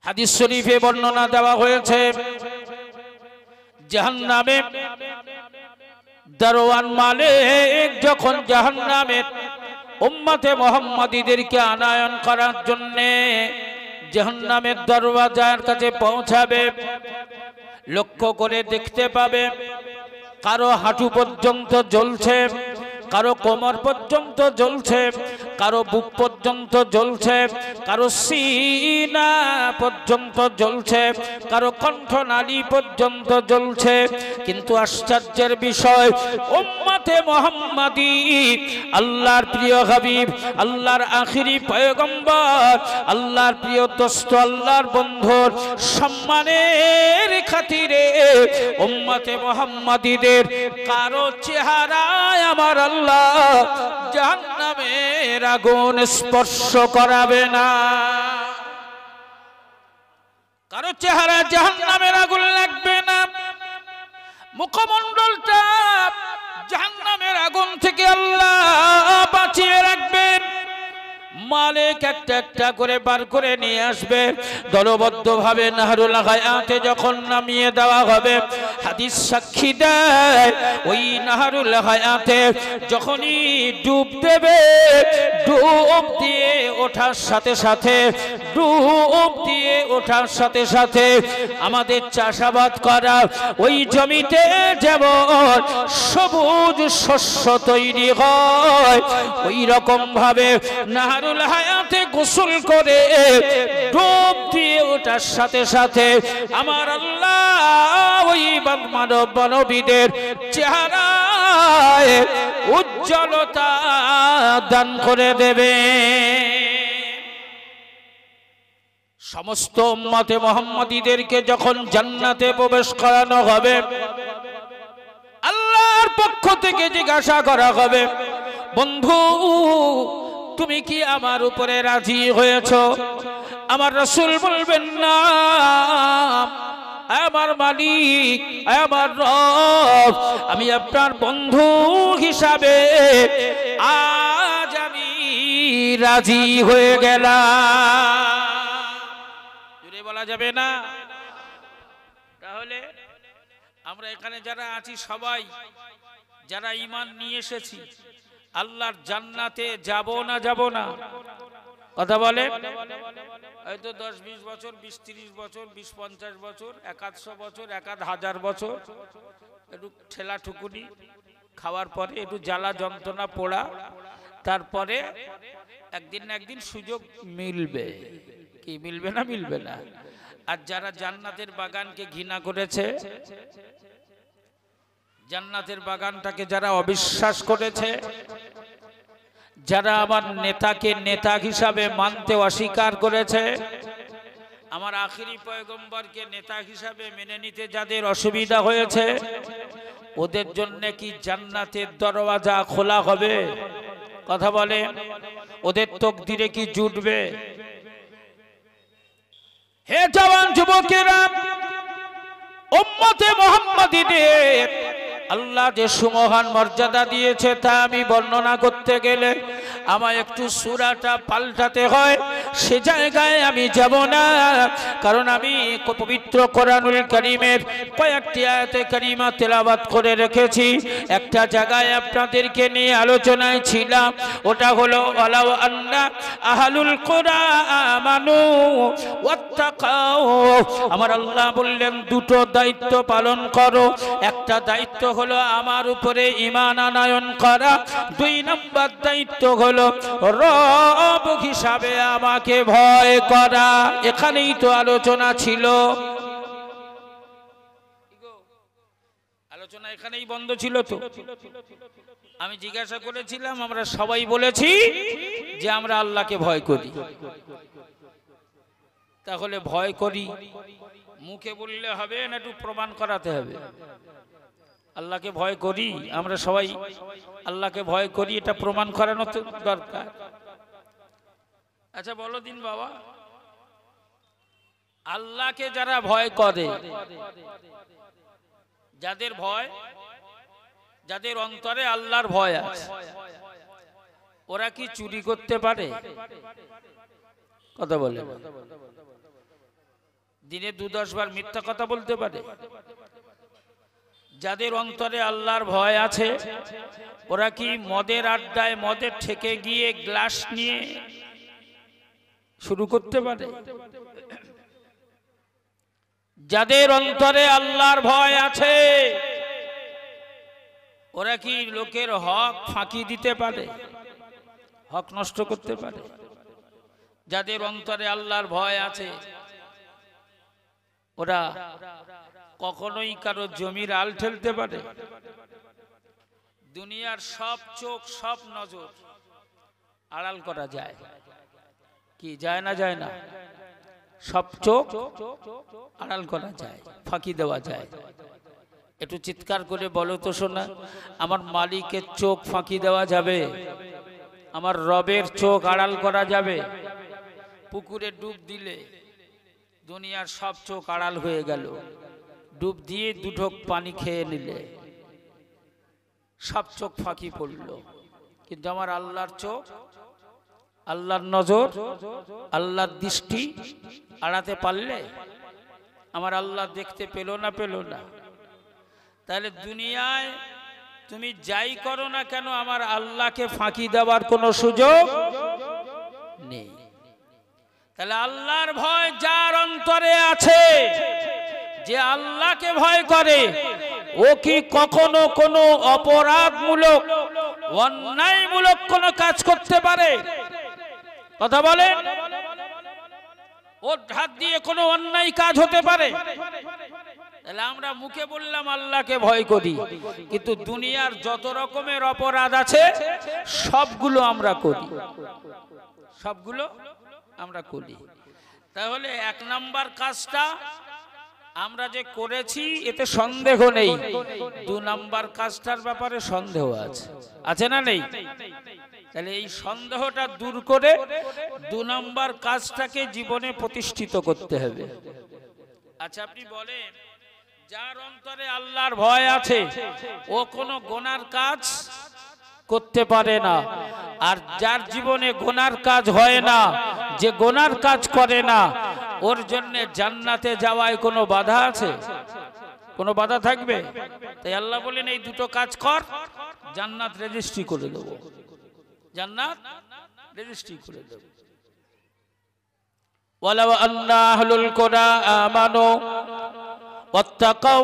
হাদিস শরীফে বর্ণনা দেওয়া হয়েছে জাহান্নামে দারোয়ান মালিক যখন জাহান্নামের উম্মতে মুহাম্মাদীদেরকে আনয়ন করার জন্য জাহান্নামের দরওয়াজার কাছে পৌঁছাবে, লক্ষ্য করে দেখতে পাবে কারো হাঁটু পর্যন্ত জ্বলছে, কারো কোমর পর্যন্ত জ্বলছে, কারো বুক পর্যন্ত জ্বলছে, কারো সিনা পর্যন্ত জ্বলছে, কারো কণ্ঠনালী পর্যন্ত জ্বলছে। কিন্তু আশ্চর্যের বিষয়, উম্মতে মুহাম্মাদী আল্লাহর প্রিয় হাবিব, আল্লাহর আখিরি পয়গম্বর, আল্লাহর প্রিয় দোস্ত, আল্লাহর বন্ধুর সম্মানের খাতিরে উম্মতে মুহাম্মাদীদের কারো চেহারায় আমার আল্লাহ জাহান্নামের আগুন স্পর্শ করাবে না। কারো চেহারা জাহান্নামের আগুন লাগবে না, মুখমণ্ডলটা জাহান্নামের আগুন থেকে আল্লাহ বাঁচিয়ে রাখবেন। মালিক একটা একটা করে বার করে নিয়ে আসবে, দলবদ্ধভাবে নাহরুল হায়াতে যখন নামিয়ে দেওয়া হবে, হাদিস সাক্ষী দেয় ওই নাহরুল হায়াতে যখনই ডুব দেবে, ডুব দিয়ে ওঠার সাথে সাথে, ডুব দিয়ে ওঠার সাথে সাথে আমাদের চাষাবাদ করা ওই জমিতে যেমন সবুজ শস্য তৈরি হয়, ওই রকম ভাবে নাহরুল হায়াতে গোসল করে ডুব দিয়ে ওঠার সাথে সাথে আমার আল্লাহ ওই মানব মানবীদের চেহারায় উজ্জ্বলতা দান করে দেবে। সমস্ত উম্মতে মুহাম্মাদীদেরকে যখন জান্নাতে প্রবেশ করানো হবে, আল্লাহর পক্ষ থেকে জিজ্ঞাসা করা হবে, বন্ধু তুমি কি আমার উপরে রাজি হয়েছো? আমার রাসূল বলবেন না, আমার মালিক, আমার রব, আমি আপনার বন্ধু হিসাবে আজ আমি রাজি হয়ে গেলাম। জোরে বলা যাবে না? তাহলে আমরা এখানে যারা আছি সবাই যারা ঈমান নিয়ে এসেছি, আল্লাহর জান্নাতে যাব না যাব না? কথা বলে। হয়তো 10-20 বছর, 20-30 বছর, 20-50 বছর, 100 বছর, 1000 বছর একটু ঠেলা ঠুকুনি খাওয়ার পরে একটু জ্বালা যন্ত্রণা পোড়া, তারপরে একদিন না একদিন সুযোগ মিলবে। কি মিলবে না? মিলবে না। আর যারা জান্নাতের বাগানকে ঘৃণা করেছে, জান্নাতের বাগানটাকে যারা অবিশ্বাস করেছে, যারা আমার নেতাকে নেতা হিসাবে মানতে অস্বীকার করেছে, আমার আখিরি পয়গম্বরকে নেতা হিসাবে মেনে নিতে যাদের অসুবিধা হয়েছে, ওদের জন্য কি জান্নাতের দরওয়াজা খোলা হবে? কথা বলে। ওদের তকদিরে কি জুটবে? হে জওয়ান যুবকেরা, উম্মতে মুহাম্মাদীদের আল্লাহ যে সুমহান মর্যাদা দিয়েছে তা আমি বর্ণনা করতে গেলে আমায় একটু সূরাটা পাল্টাতে হয়। সে জায়গায় আমি যাব না, কারণ আমি পবিত্র কোরআনুল কারীমের কয়েকটি আয়াতে কারিমা তেলাওয়াত করে রেখেছি। একটা জায়গায় আপনাদেরকে নিয়ে আলোচনায় ছিলাম, ওটা হলো ওয়ালাউ আন্না আহলুল কুরা আমানু ওয়াত্তাকাউ। আমার আল্লাহ বললেন দুটো দায়িত্ব পালন করো। একটা দায়িত্ব হলো আমার উপরে ঈমান আনয়ন করা, 2 নম্বর দায়িত্ব হলো রব হিসাবে আমাকে ভয় করা। এখানেই তো আলোচনা ছিল, আলোচনা এখানেই বন্ধ ছিল। তো আমি জিজ্ঞাসা করেছিলাম, আমরা সবাই বলেছি যে আমরা আল্লাহকে ভয় করি। তাহলে ভয় করি মুখে বললে হবে না, একটু প্রমাণ করাতে হবে? আল্লাহকে ভয় করি, আমরা সবাই আল্লাহকে ভয় করি, এটা প্রমাণ করানো তো দরকার। আচ্ছা বলো দিন বাবা, আল্লাহকে যারা ভয় করে, যাদের ভয়, যাদের অন্তরে আল্লাহর ভয় আছে, ওরা কি চুরি করতে পারে? কথা বলে। দিনে 2-10 বার মিথ্যা কথা বলতে পারে? যাদের অন্তরে আল্লাহর ভয় আছে ওরা কি মদের আড্ডায় মদের ঠেকে গিয়ে গ্লাস নিয়ে শুরু করতে পারে? যাদের অন্তরে আল্লাহর ভয় আছে ওরা কি লোকের হক ফাঁকি দিতে পারে, হক নষ্ট করতে পারে? যাদের অন্তরে আল্লাহর ভয় আছে ওরা কখনোই কারো জমির আল ঠেলতে পারে? দুনিয়ার সব চোখ সব নজর আড়াল করা যায় কি যায় না? যায় না? সব চোখ আড়াল করা যায়, ফাঁকি দেওয়া যায়। একটু চিৎকার করে বলো তো শোনা, আমার মালিকের চোখ ফাঁকি দেওয়া যাবে? আমার রবের চোখ আড়াল করা যাবে? পুকুরে ডুব দিলে দুনিয়ার সব চোখ আড়াল হয়ে গেল, ডুব দিয়ে 2 ঢোক পানি খেয়ে নিলে সব চোখ ফাঁকি পড়ল, কিন্তু আমার আল্লাহর চোখ, আল্লাহর নজর, আল্লাহর দৃষ্টি আড়াতে পারলে? আমার আল্লাহ দেখতে পেল না? পেল না। তাহলে দুনিয়ায় তুমি যাই করো না কেন আমার আল্লাহকে ফাঁকি দেওয়ার কোনো সুযোগ নেই। তাহলে আল্লাহর ভয় যার অন্তরে আছে, যে আল্লাহকে ভয় করে, ও কি কখনো কোনো অপরাধমূলক অন্যায়মূলক কোনো কাজ করতে পারে? কথা বলেন, ওর হাত দিয়ে কোনো অন্যায় কাজ হতে পারে? তাহলে আমরা মুখে বললাম আল্লাহকে ভয় করি, কিন্তু দুনিয়ার যত রকমের অপরাধ আছে সবগুলো আমরা করি, সবগুলো আমরা করি। তাহলে 1 নাম্বার কাজটা আমরা যে করেছি এতে সন্দেহ নেই, 2 নাম্বার কাজটার ব্যাপারে সন্দেহ আছে, আছে না নেই? তাহলে এই সন্দেহটা দূর করে 2 নাম্বার কাজটাকে জীবনে প্রতিষ্ঠিত করতে হবে। আচ্ছা আপনি বলেন, যার অন্তরে আল্লাহর ভয় আছে ও কোনো গুনার কাজ করতে পারে না, আর যার জীবনে গুনার কাজ হয় না, যে গুনার কাজ করে না, ওর জন্য জান্নাতে যাওয়ায় কোনো বাধা আছে? কোনো বাধা থাকবে? তাই আল্লাহ বলেন এই 2টো কাজ কর, জান্নাত রেজিস্ট্রি করে দেব, জান্নাত রেজিস্ট্রি করে দেব। ওয়ালাউ আন্না আহলুল কুরা আমানু ওয়াত্তাকাউ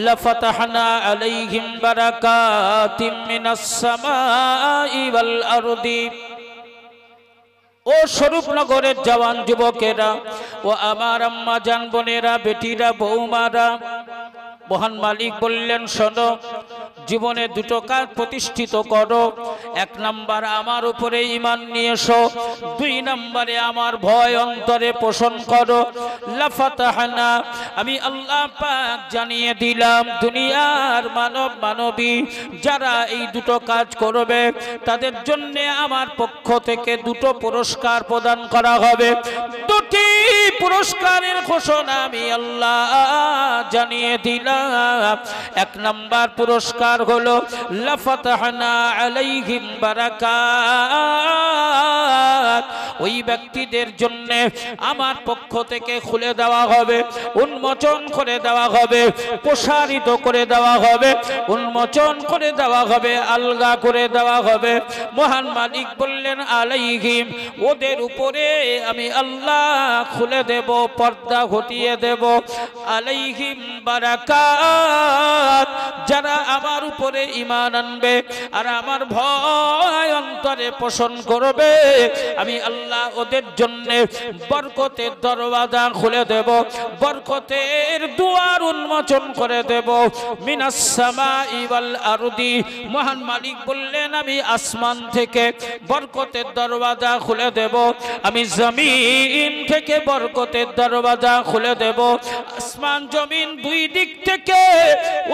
লাফাতাহনা আলাইহিম বারাকাতিম মিনাস সামাই ওয়াল আরদি। ও স্বরূপনগরের জওয়ান যুবকেরা, ও আমার আম্মা জান বোনেরা, বেটিরা, বৌমারা, মহান মালিক বললেন শোনো, জীবনে 2টো কাজ প্রতিষ্ঠিত করো। 1 নাম্বার আমার উপরে ঈমান নিয়ে এসো, 2 নাম্বারে আমার ভয় অন্তরে পোষণ করো। লাফাতাহনা, আমি আল্লাহ পাক জানিয়ে দিলাম দুনিয়ার মানব মানবী যারা এই 2টো কাজ করবে তাদের জন্য আমার পক্ষ থেকে 2টো পুরস্কার প্রদান করা হবে। 2টি পুরস্কারের ঘোষণা আমি আল্লাহ জানিয়ে দিলাম। 1 নাম্বার পুরস্কার হলো লাফাতাহনা আলাইহিম বারাকাত, ওই ব্যক্তিদের জন্য আমার পক্ষ থেকে খুলে দেওয়া হবে, উন্মোচন করে দেওয়া হবে, প্রসারিত করে দেওয়া হবে, উন্মোচন করে দেওয়া হবে, আলগা করে দেওয়া হবে। মহান মালিক বললেন আলাইহিম, ওদের উপরে আমি আল্লাহ খুলে দেব, পর্দা হটিয়ে দেব। আলাইহিম বারাকাত, যারা আমার উপরে ঈমান আনবে আর আমার ভয় অন্তরে পোষণ করবে আমি আল্লাহ ওদের জন্য বরকতের দরওয়াজা খুলে দেব, বরকতের দুয়ার উন্মোচন করে দেব। মিনাস সামাই ওয়াল আরদি, মহান মালিক বললেন আমি আসমান থেকে বরকতের দরওয়াজা খুলে দেব, আমি জমিন থেকে বরকতের দরওয়াজা খুলে দেব। আসমান জমিন 2 দিক থেকে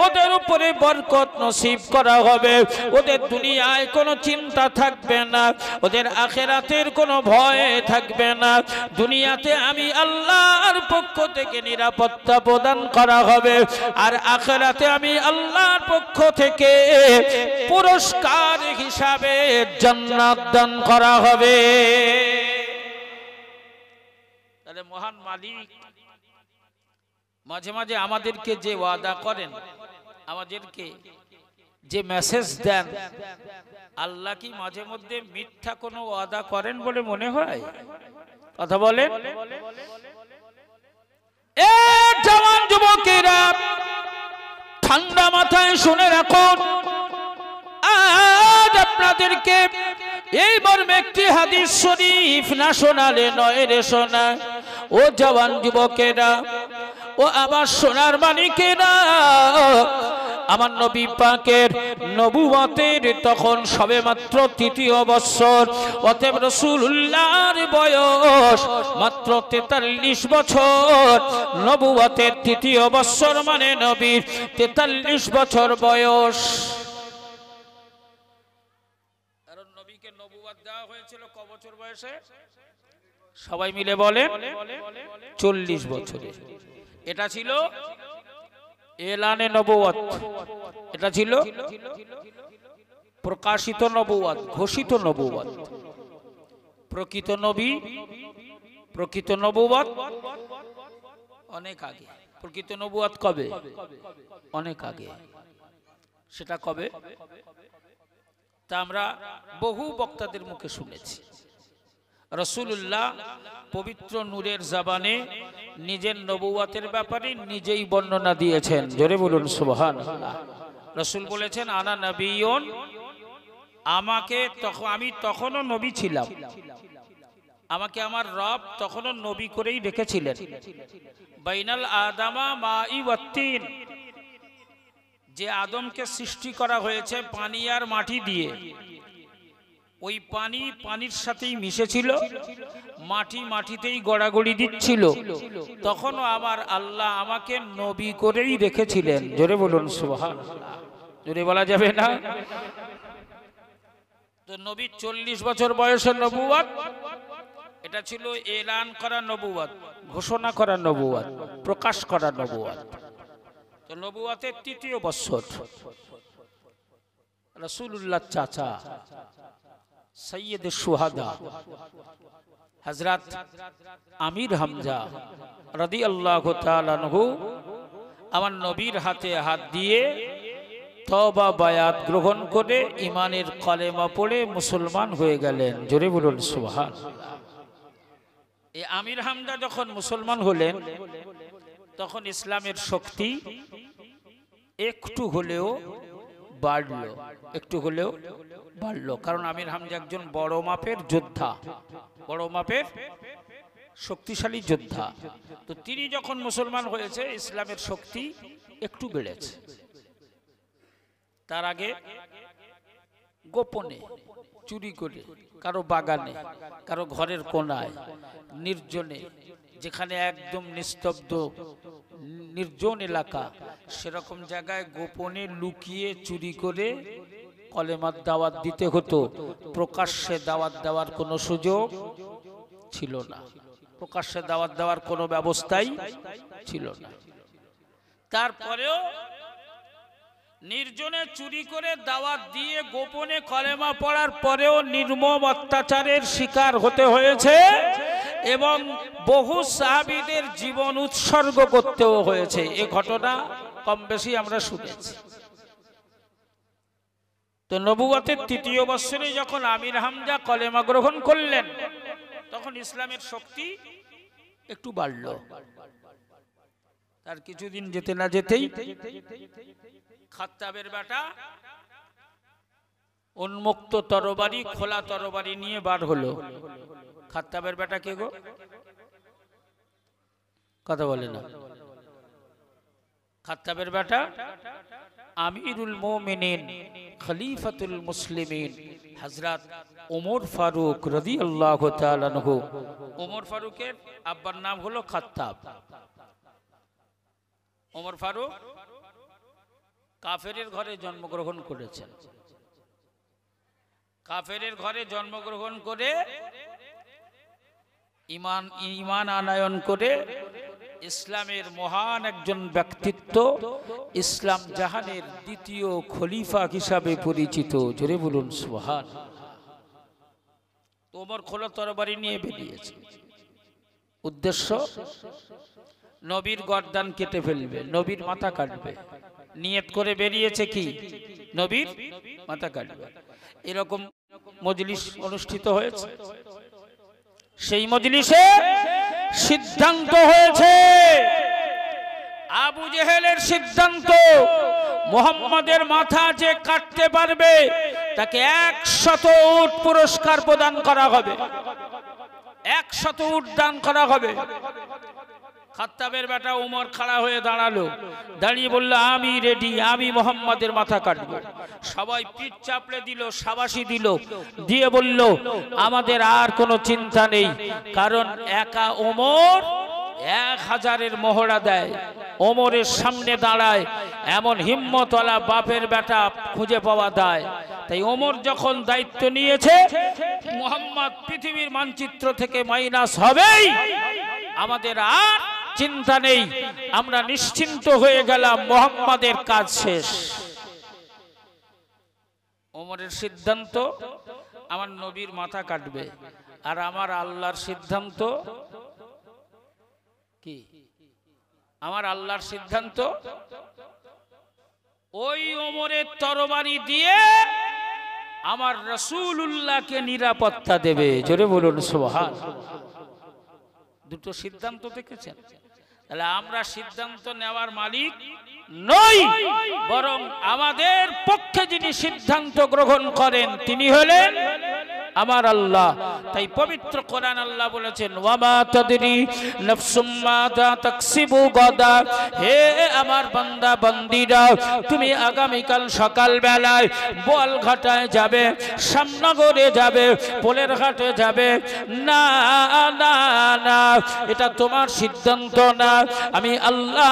ওদের উপরে বরকত নসিব করা হবে। ওদের দুনিয়ায় কোনো চিন্তা থাকবে না, ওদের আখিরাতের কোনো ভয় থাকবে না। দুনিয়াতে আমি আল্লাহর পক্ষ থেকে নিরাপত্তা প্রদান করা হবে, আর আখিরাতে আমি আল্লাহর পক্ষ থেকে পুরস্কার হিসাবে জান্নাত দান করা হবে। তাহলে মহান মালিক মাঝে মাঝে আমাদেরকে যে ওয়াদা করেন, আমাদেরকে যে মেসেজ দেন, আল্লাহ কি মাঝে মধ্যে মিথ্যা কোনো ওয়াদা করেন বলে মনে হয়? কথা বলেন। এ জওয়ান যুবকেরা, ঠান্ডা মাথায় শুনে রাখুন, আজ আপনাদেরকে এই মর্মে একটি হাদিস শরীফ না শোনালে নয় রে শোনা। ও জওয়ান যুবকেরা, ও আবার সোনার মানিকেরা, আমার নবী পাকের নবুয়তের তখন সবেমাত্র ৩য় বছর, অতএব রাসূলুল্লাহর বয়স মাত্র ৪৩ বছর। নবুয়তের ৩য় বছর মানে নবীর ৪৩ বছর বয়স। কারণ নবীকে নবুয়ত দেওয়া হয়েছিল ক বছর বয়সে? সবাই মিলে বলেন ৪০ বছরে। এটা ছিল এলানে নবুয়ত, এটা ছিল প্রকাশিত নবুয়ত, ঘোষিত নবুয়ত। প্রকৃত নবী, প্রকৃত নবুয়ত অনেক আগে। প্রকৃত নবুয়ত কবে? অনেক আগে। সেটা কবে? তা আমরা বহু বক্তাদের মুখে শুনেছি। রাসূলুল্লাহ পবিত্র নূরের জবানে নিজের নবুয়তের ব্যাপারে নিজেই বর্ণনা দিয়েছেন। জোরে বলুন সুবহানাল্লাহ। রাসূল বলেছেন, আনা নবিয়্যুন, আমাকে আমি তখনও নবী ছিলাম, আমাকে আমার রব তখনও নবী করেই রেখেছিলেন। বাইনাল আদামা মাই ওয়াত্তিন, যে আদমকে সৃষ্টি করা হয়েছে পানি আর মাটি দিয়ে, ওই পানি পানির সাথেই মিশেছিল, মাটি মাটিতেই গড়াগড়ি দিচ্ছিল, তখনও আমার আল্লাহ আমাকে নবী করেই রেখেছিলেন। জোরে বলুন সুবহানাল্লাহ। জোরে বলা যাবে না? তো নবী ৪০ বছর বয়সের নবুয়ত, এটা ছিল এলান করা নবুয়ত, ঘোষণা করা নবুয়ত, প্রকাশ করা নবুয়ত। তো নবুয়তের ৩য় বছর রাসূলুল্লাহ চাচা সৈয়দ শুহাদা হযরত আমির হামজা রাদিয়াল্লাহু তাআলা আনহু আমার নবীর হাতে হাত দিয়ে তওবা বায়াত গ্রহণ করে ঈমানের কলেমা পড়ে মুসলমান হয়ে গেলেন। জোরে বলুন সুবহানাল্লাহ। এই আমির হামজা যখন মুসলমান হলেন, তখন ইসলামের শক্তি একটু হলেও বাড়লো, একটু হলেও বাড়লো। কারণ আমির হামজা একজন বড় মাপের যোদ্ধা, বড় মাপের শক্তিশালী যোদ্ধা। তো তিনি যখন মুসলমান হয়েছে, ইসলামের শক্তি একটু বেড়েছে। তার আগে গোপনে চুরি করে, কারো বাগানে, কারো ঘরের কোনায়, নির্জনে, যেখানে একদম নিস্তব্ধ নির্জন এলাকা, সেরকম জায়গায় গোপনে লুকিয়ে চুরি করে কলেমার দাওয়াত দিতে হতো। প্রকাশ্যে দাওয়াত দেওয়ার কোনো সুযোগ ছিল না, প্রকাশ্যে দাওয়াত দেওয়ার কোনো ব্যবস্থাই ছিল না। তারপরেও নির্জনে চুরি করে দাওয়াত দিয়ে গোপনে কলেমা পড়ার পরেও নির্মম অত্যাচারের শিকার হতে হয়েছে এবং বহু সাহাবীদের জীবন উৎসর্গ করতেও হয়েছে। এই ঘটনা কম বেশি আমরা শুনেছি। তো নবুয়তের ৩য় বছরে যখন আমির হামজা কলেমা গ্রহণ করলেন, তখন ইসলামের শক্তি একটু বাড়ল। তার কিছুদিন যেতে না যেতেই খাত্তাবের বেটা উন্মুক্ত তরবারি, খোলা তরবারি নিয়ে বার হলো। খাত্তাবের বেটা কে গো? কথা বলে না। খাত্তাবের বেটা আমিরুল মুমিনিন, খলিফাতুল মুসলিমিন হযরত ওমর ফারুক রাদিয়াল্লাহু তাআলা আনহু। ওমর ফারুকের আব্বার নাম হলো খাত্তাব। ওমর ফারুক কাফেরের ঘরে জন্মগ্রহণ করেছেন। কাফেরের ঘরে জন্মগ্রহণ করে ঈমান আনয়ন করে ইসলামের মহান একজন ব্যক্তিত্ব, ইসলাম জাহানের দ্বিতীয় খলিফা হিসাবে পরিচিত। জোরে বলুন সুবহানাল্লাহ। ওমর খোলা তরবারি নিয়ে বেরিয়েছে। উদ্দেশ্য নবীর গর্দান কেটে ফেলবে, নবীর মাথা কাটবে, নিয়ত করে বেরিয়েছে কি নবীর মাথা কাটবে। এরকম মজলিস অনুষ্ঠিত হয়েছে। সেই মজলিসে সিদ্ধান্ত হয়েছে, আবু জেহেলের সিদ্ধান্ত, মুহাম্মাদের মাথা যে কাটতে পারবে তাকে 100 উট পুরস্কার প্রদান করা হবে, 100 উট দান করা হবে। খাত্তাবের বেটা উমর খাড়া হয়ে দাঁড়ালো, দাঁড়িয়ে বলল আমি রেডি, আমি মুহাম্মাদের মাথা কাটবো। সবাই পিঠ চাপড়ে দিল, শাবাশি দিল, দিয়ে বলল আমাদের আর কোনো চিন্তা নেই, কারণ একা ওমর 1000-এর মহড়া দেয়, ওমরের সামনে দাঁড়ায়, এমন হিম্মতওয়ালা বাপের বেটা খুঁজে পাওয়া যায়। তাই ওমর যখন দায়িত্ব নিয়েছে মুহাম্মদ পৃথিবীর মানচিত্র থেকে মাইনাস হবেই, আমাদের আর চিন্তা নেই, আমরা নিশ্চিন্ত হয়ে গেলাম, মুহাম্মাদের কাজ শেষ। ওমরের সিদ্ধান্ত আমার নবীর মাথা কাটবে, আর আমার আল্লাহর সিদ্ধান্ত কি? আমার আল্লাহর সিদ্ধান্ত ওই ওমরের তরবারি দিয়ে আমার রাসূলুল্লাহকে নিরাপত্তা দেবে। জোরে বলুন সুবহানাল্লাহ। দুটো সিদ্ধান্ত দেখেছেন? তাহলে আমরা সিদ্ধান্ত নেওয়ার মালিক নই, বরং আমাদের পক্ষে যিনি সিদ্ধান্ত গ্রহণ করেন তিনি হলেন আমার আল্লাহ। তাই পবিত্র কোরআন আল্লাহ বলেছেন ওয়ামা তাদরি নাফসুম মাযা তাকসিবু গাদা। হে আমার বান্দা বান্দীরা, তুমি আগামীকাল সকাল বেলায় বোয়ালঘাটায় যাবে, শ্যামনগরে যাবে, পোলের ঘাটে যাবে না, না না, এটা তোমার সিদ্ধান্ত না, আমি আল্লাহ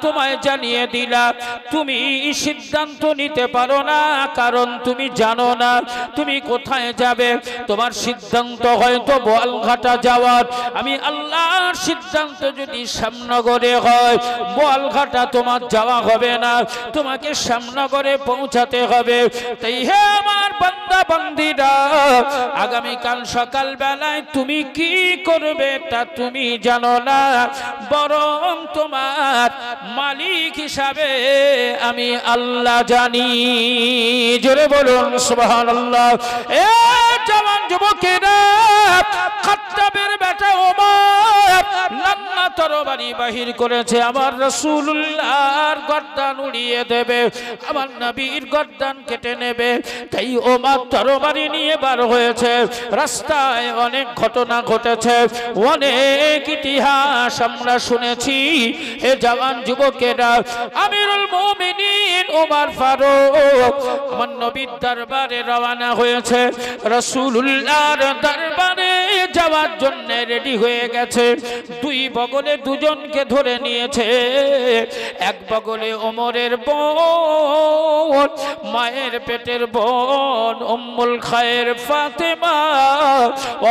তোমায় জানিয়ে দিলাম তুমি সিদ্ধান্ত নিতে পারো না, কারণ তুমি জানো না তুমি কোথায় যাবে। তোমার সিদ্ধান্ত হয়তো বোয়ালঘাটা যাওয়ার, আমি আল্লাহর সিদ্ধান্ত যদি শ্যামনগরে হয়, বোয়ালঘাটা তোমার যাওয়া হবে না, তোমাকে শ্যামনগরে পৌঁছাতে হবে। তাই হে আমার বান্দা বান্দীরা, আগামীকাল সকাল বেলায় তুমি কি করবে তা তুমি জানো না, বরং তোমার মালিক হিসাবে আমি আল্লাহ জানি। জোরে বলুন সুবহানাল্লাহ। এ জওয়ান যুবকেরা, খাত্তাবের বেটা ওমর নান্না তরবারি বাহির করেছে, আমার রাসূলুল্লাহর গর্দান উড়িয়ে দেবে, আমার নবীর গর্দান কেটে নেবে। তাই ওমর তরবারি নিয়ে বার হয়েছে। রাস্তায় অনেক ঘটনা ঘটেছে, অনেক ইতিহাস আমরা শুনেছি। এ জওয়ান যুবকেরা, আমিরুল মুমিনিন ওমর ফারুক আমার নবীর দরবারে রওনা হয়েছে, রাসূলুল্লাহর দরবারে যাওয়ার জন্য রেডি হয়ে গেছে। দুই বগলে দুজনকে ধরে নিয়েছে, এক বগলে ওমরের বোন, মায়ের পেটের বোন উম্মুল খায়ের ফাতেমা,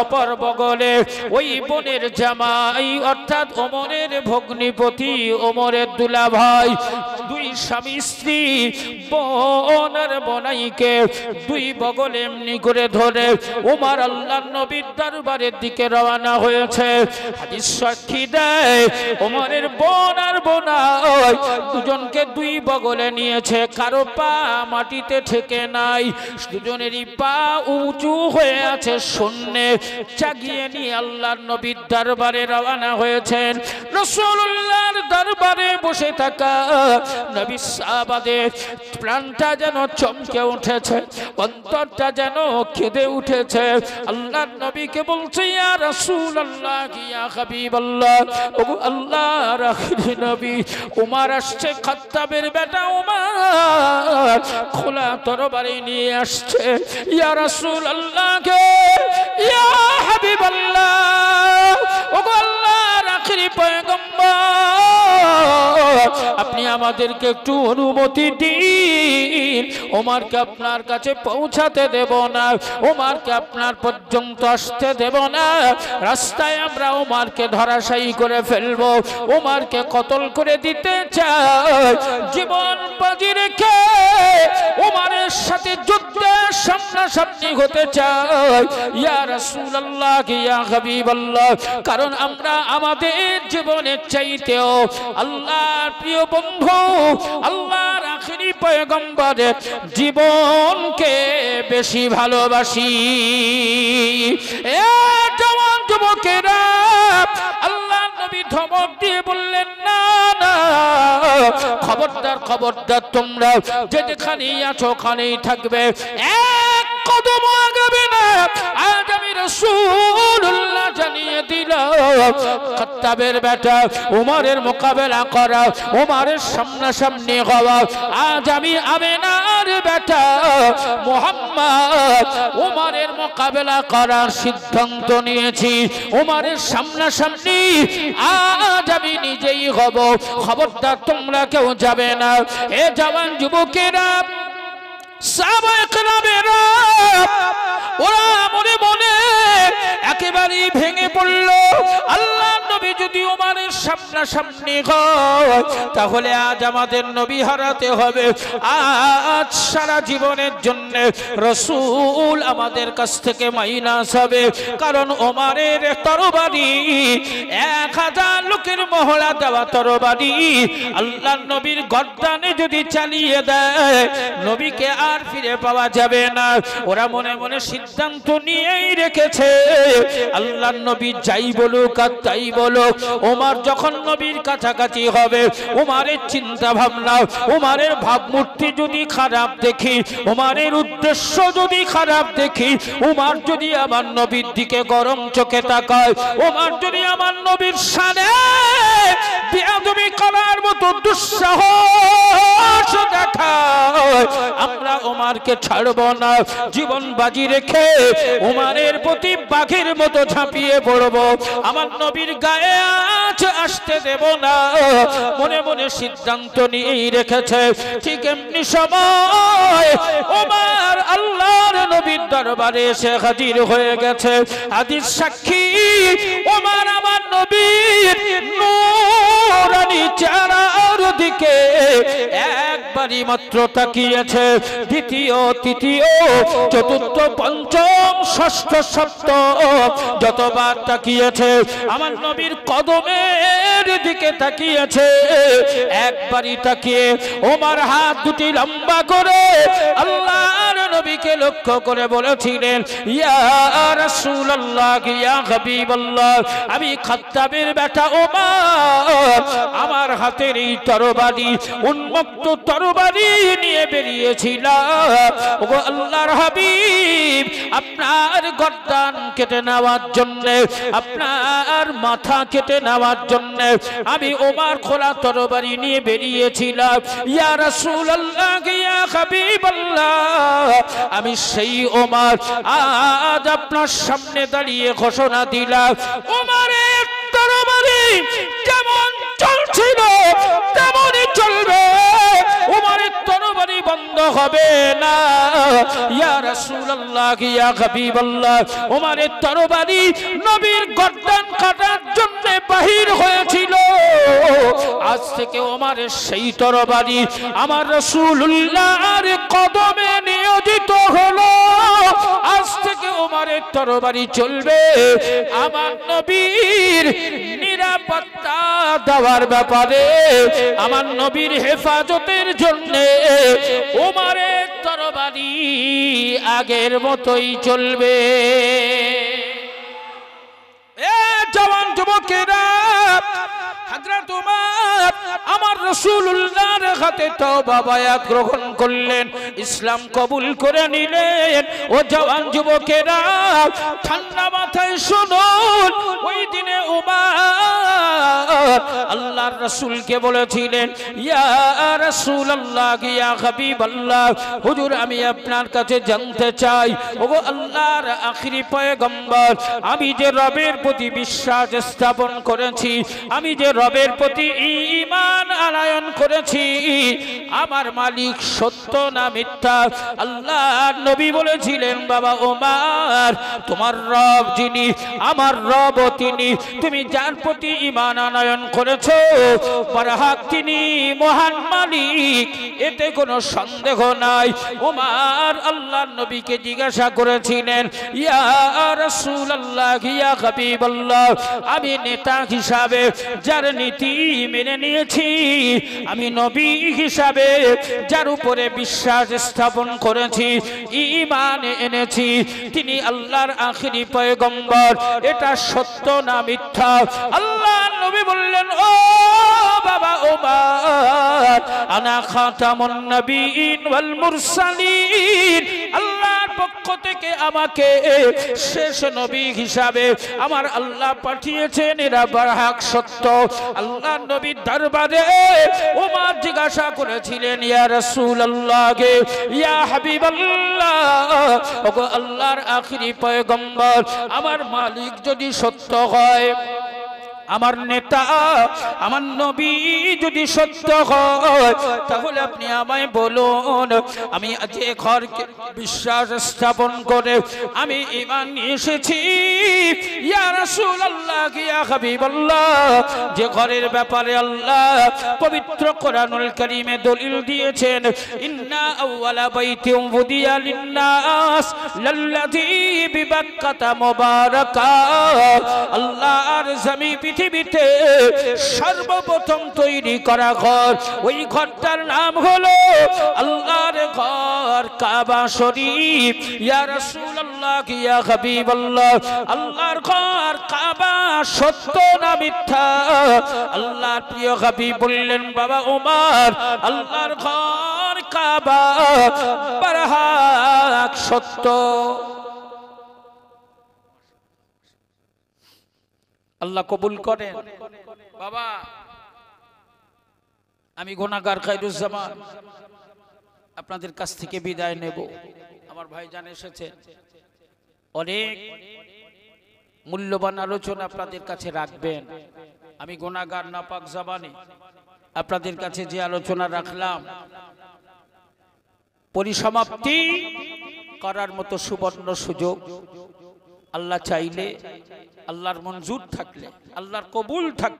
অপর বগলে ওই বোনের জামাই অর্থাৎ ওমরের ভগ্নিপতি, ওমরের দুলাভাই। দুই স্বামী স্ত্রী বোন আর বোনাইকে দুই বগলে এমনি করে ধরে ওমর আল্লাহর নবীর দরবারের দিকে রওনা হয়েছে। হাদিস সাক্ষী দেয় ওমরের বোন আর বোনাই দুজনকে দুই বগলে নিয়েছে, কারো পা মাটিতে ঠেকে নাই, দুজনেরই পা উঁচু হয়ে আছে শূন্যে, চাগিয়ে নিয়ে আল্লাহর নবীর দরবারে রওনা হয়েছেন। রাসূলুল্লাহর দরবারে বসে থাকা নবী সাহাবাদের প্রাণটা যেন চমকে উঠেছে, অন্তরটা যেন কেঁদে উঠেছে। আল্লাহর নবীকে বলছে ইয়া রাসূলুল্লাহ, ইয়া হাবিবাল্লাহ, ওগো আল্লাহর আখিরি নবী, ওমর আসছে, খাত্তাবের বেটা ওমর খোলা তরবারি নিয়ে আসছে। ইয়া রাসূলুল্লাহ কে, ইয়া হাবিবাল্লাহ, ওগো আল্লাহর আখিরি পয়গম্বর, আপনি আমাদেরকে একটু অনুমতি দিন, ওমরকে আপনার কাছে পৌঁছাতে দেব না, ওমরকে আপনার পর্যন্ত আসতে দেব না, রাস্তায় আমরা ওমরকে ধরাশায়ী করে ফেলবো, ওমরকে কতল করে দিতে চাই, জীবন বাজি রেখে ওমরের তোমার সাথে যুদ্ধে সামনাসামনি হতে চাই ইয়া রাসূলুল্লাহ ইয়া হাবিবাল্লাহ। কারণ আমরা আমাদের জীবনের চাইতেও আল্লাহর প্রিয় বন্ধু আল্লাহর আখেরি পয়গম্বরের জীবনকে বেশি ভালোবাসি। এ জওয়ান যুবকেরা, আল্লাহ নবী ধমক দিয়ে বললেন, না না, খবরদার খবরদার, তোমরা যেখানেই আছো ওখানেই থাকবে, এক কদম আগাবে না। আজ আমি রাসূলুল্লাহ জানিয়ে দিলাম, খাত্তাবের বেটা উমরের মোকাবেলা করা, উমরের সামনাসামনি হওয়া, আজ আমি আমেনার বেটা মুহাম্মদ উমরের মোকাবেলা করার সিদ্ধান্ত নিয়েছি। উমরের সামনাসামনি আজ আমি নিজেই হব, খবরদার তোমরা কেউ যাবে না। এ জওয়ান যুবকেরা, সাহাবায়ে কেরামেরা, ওরা মনে মনে একেবারেই ভেঙে পড়ল। আল্লাহ নবী যদি ওমরের সামনাসামনি হয়, তাহলে আজ আমাদের নবী হারাতে হবে। আজ সারা জীবনের জন্য রাসূল আমাদের কাছ থেকে মাইনাস হবে। কারণ ওমরের তরবারি 1000 লোকের মহড়া দেওয়া তরবারি আল্লাহ নবীর গর্দানে যদি চালিয়ে দেয়, নবীকে আর ফিরে পাওয়া যাবে না। ওরা মনে মনে সিদ্ধান্ত নিয়েই রেখেছে, আল্লাহর নবী যাই বলুক আর তাই বলুক, ওমর যখন নবীর কাছাকাছি হবে, ওমরের চিন্তা ভাবনা, ওমরের ভাবমূর্তি যদি খারাপ দেখি, ওমরের উদ্দেশ্য যদি খারাপ দেখি, ওমর যদি আমার নবীর দিকে গরম চোখে তাকায়, ওমর যদি আমার নবীর শানে বেয়াদবি করার মতো দুঃসাহস দেখায়, আমরা ওমরকে ছাড়ব না। জীবন বাজি রেখে ওমরের প্রতি বাঘের মতো ঝাঁপিয়ে পড়ব, আমার নবীর গায়ে আঁচ আসতে দেব না। মনে মনে সিদ্ধান্ত নিয়েই রেখেছে। ঠিক এমনি সময় ওমর আল্লাহর নবীর দরবারে এসে হাজির হয়ে গেছে। হাদিস সাক্ষী, ওমর আমার নবীর নূরানী চেহারার দিকে একবারই মাত্র তাকিয়েছে। দ্বিতীয়, তৃতীয়, চতুর্থ, পঞ্চম, ষষ্ঠ, সপ্তম যতবার তাকিয়েছে, আমার নবীর কদমের দিকে তাকিয়েছে। একবারই তাকিয়ে ওমর হাত দুটি লম্বা করে আল্লাহর নবীকে লক্ষ্য করে বলেছিলেন, ইয়া রাসূলুল্লাহ ইয়া হাবিবাল্লাহ, আমি খাত্তাবের বেটা ওমর, আমার হাতের এই তরবারি, উন্মুক্ত তরবারি নিয়ে বেরিয়েছিলাম ওগো আল্লাহর হাবিব, আপনার গর্দান কেটে নেওয়ার জন্য, আপনার মাথা কেটে নেওয়ার জন্য আমি ওমর খোলা তরবারি নিয়ে বেরিয়েছিলাম। ইয়া রাসূলুল্লাহ ইয়া হাবিবাল্লাহ, আমি সেই ওমর আজ আপনার সামনে দাঁড়িয়ে ঘোষণা দিলাম, ওমরের তরবারি যেমন চলছিল তেমনই চলবে, ওমরের তরবারি বন্ধ হবে না। ইয়া রাসূলুল্লাহ ইয়া হাবিবাল্লাহ, ওমরের তরবারি নবীর গর্দান কাটার জন্য বাহির হয়েছিল, আজ থেকে ওমরের সেই তরবারি আমার রাসূলুল্লাহর কদমে নিয়োজিত হলো। আজ থেকে ওমরের তরবারি চলবে আমার নবীর নিরাপত্তা দেওয়ার ব্যাপারে, আমার নবীর হেফাজতের জন্য ওমরের তরবারি আগের মতোই চলবে। এ জওয়ান যুবকেরা, হযরত ওমর আমার রাসূলুল্লাহর হাতে তওবা বায়াত গ্রহণ করলেন, ইসলাম কবুল করে নিলেন। ও জওয়ান যুবকেরা, ঠান্ডা মাথায় শুনুন, ওই দিনে ওমর আল্লাহর রাসূলকে বলেছিলেন, ইয়া রাসূলুল্লাহ ইয়া হাবিবাল্লাহ, হুজুর আমি আপনার কাছে জানতে চাই, ওগো আল্লাহর আখিরি পয়গম্বর, আমি যে রবের প্রতি বিশ্বাস স্থাপন করেছি, আমি যে রবের প্রতি ঈমান আনয়ন করেছি, আমার মালিক সত্য না মিথ্যা? আল্লাহর নবী বলেছিলেন, বাবা ওমর, তোমার রব যিনি, আমার রব তিনি, তুমি যার প্রতি ঈমান আনয়ন করেছো বারহাক তিনি মহান মালিক, এতে কোনো সন্দেহ নাই। ওমর আল্লাহর নবীকে জিজ্ঞাসা করেছিলেন, ইয়া রাসূলুল্লাহ, ইয়া হাবিবাল্লাহ, আমি নেতা হিসাবে যার নীতি মেনে নিয়েছি, আমি নবী হিসাবে যার উপরে বিশ্বাস স্থাপন করেছি, ঈমান এনেছি, তিনি আল্লাহর আখিরি পয়গম্বর, এটা সত্য না মিথ্যা? আল্লাহর নবী বললেন, ও বাবা ওমর, আনা খাতামুন নবিয়্যিন ওয়াল মুরসালিন, আল্লাহর পক্ষ থেকে আমাকে শেষ নবী হিসাবে আমার আল্লাহ পাঠিয়েছেন, এরা বারহাক সত্য। আল্লাহর নবীর দরবারে ওমর জিজ্ঞাসা করেছিলেন, ইয়া রাসূলুল্লাহ, ইয়া হাবিবাল্লাহ, ওগো আল্লাহর আখিরি পয়গম্বর, আমার মালিক যদি সত্য হয়, আমার নেতা আমার নবী যদি সত্য হয়, তাহলে আপনি আমায় বলুন, আমি যে ঘরকে বিশ্বাস স্থাপন করে আমি ঈমান নিয়ে এসেছি, ইয়া রাসূলুল্লাহ, ইয়া হাবিবাল্লাহ, যে ঘরের ব্যাপারে আল্লাহ পবিত্র কোরআনুল কারীমে দলিল দিয়েছেন, ইন্না আউওয়ালা বাইতিন উদিয়া লিন-নাস লাল্লাযী বিবাক্কাতা মুবারাকা, আল্লাহর জমিন পৃথিবীতে সর্বপ্রথম তৈরি করা ঘর, ওই ঘরটার নাম হলো আল্লাহর ঘর কাবা শরীফ। ইয়া রাসূলুল্লাহ, ইয়া হাবিবাল্লাহ, আল্লাহর ঘর কাবা সত্য না মিথ্যা? আল্লাহর প্রিয় হাবিব বললেন, বাবা ওমর, আল্লাহর ঘর কাবা বারহাক সত্য। আল্লাহ কবুল করেন। বাবা, আমি গুনাহগার খায়রুজ্জামান আপনাদের কাছ থেকে বিদায় নেব। আমার ভাইজান এসেছেন, অনেক মূল্যবান আলোচনা আপনাদের কাছে রাখবেন। আমি গুনাহগার নাপাক জবানে আপনাদের কাছে যে আলোচনা রাখলাম, পরিসমাপ্তি করার মতো সুবর্ণ সুযোগ আল্লাহ চাইলে, আল্লাহর মঞ্জুর থাকলে, আল্লাহর কবুল থাকলে